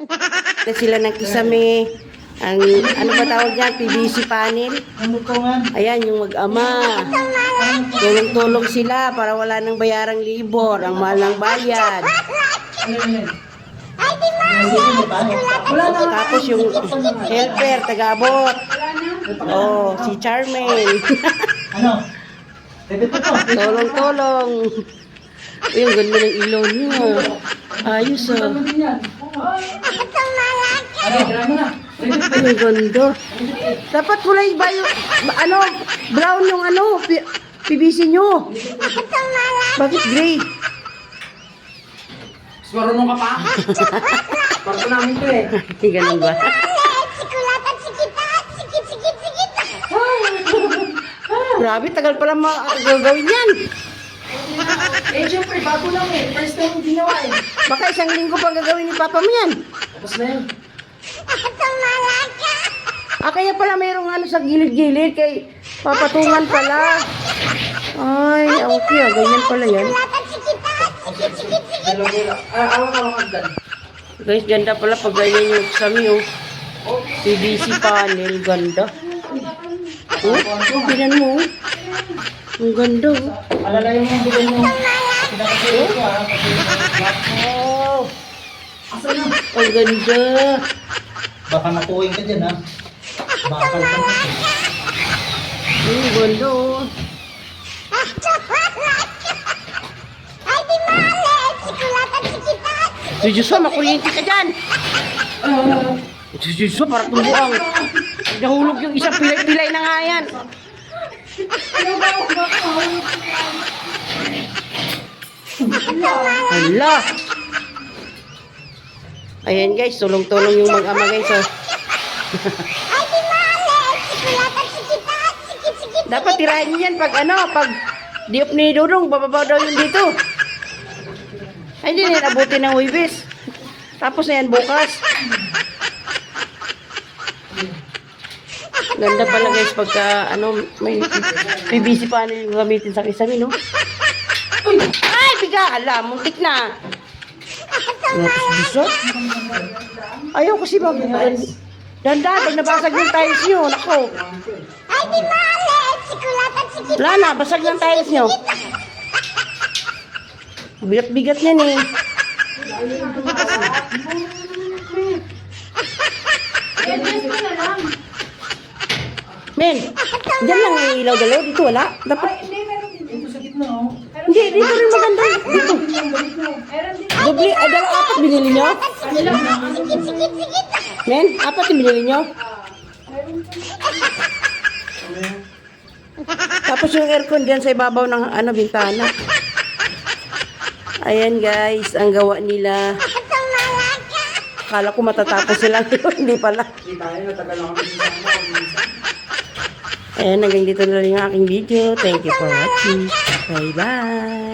Ito sila ng kisame. Ang, ano ba tawag yan? PVC panel. Ayan, yung mag-ama. Tulong-tulong sila para wala nang bayarang libor. Ang mahal ng bayad. Tapos yung helper, taga-abot. Oh, si Charmaine. Tulong-tulong. Yung ganda ng ilaw niya. Ayos ah. Ay, ganda. Dapat kulay ba yung, ano, brown yung ano, PVC nyo. Bakit gray? Marunong ka pa? Parto namin ko eh. Ganun ba? Grabe, tagal pala gagawin yan. Eh, syempre, bago lang eh. First time yung ginawa eh. Baka isang linggo pa gagawin ni Papa mo yan. Tapos na yun. Kaya pala mayroong ano sa gilid-gilid kay papatungan pala. Ay, okay ganyan pala yan. Awak-awak agad. Guys, ganda pala pag ganyan yung sami oh. PVC panel, ganda. Oh, tingnan mo oh. Ang ganda oh. Alalayan mo yung bigay mo. Oh. Ang ganda. Baka nakuhin ka dyan ha. Bakal ka na. Ang ganda oh. Si Joshua, makuryente ka dyan. Si Joshua, parang tumbuang. Nahulog yung isang pilay-pilay na nga yan. Hala. Ayan guys, tulong-tulong yung mag-ama guys. Oh. Dapat tirahin niyo yan pag ano, pag diop ni Dudong, bababa daw yun dito. Ay, hindi nila abutin ng Huwebes. Tapos na yan bukas. Ganda pala guys pagka ano, may PVC panel yung gamitin sa kisame, no? Ay, biga! Ala, muntik na. Tapos biso. Ayaw kasi mag... Dandan, pag nabasag yung tiles nyo, nako. Wala na, basag ng tiles nyo. Bigat-bigat yan eh. Men, dyan lang ang ilaw dalaw. Dito wala. Dapat... Hindi, dito rin maganda. Dito. Doble, apat binili nyo? Men, apat yung binili nyo? Tapos yung aircon dyan sa ibabaw ng ano, bintana. Ayan guys, ang gawa nila. Akala ko matatapos sila. Hindi pala. Ayan, hanggang dito na lang yung aking video. Thank you for watching. Bye-bye.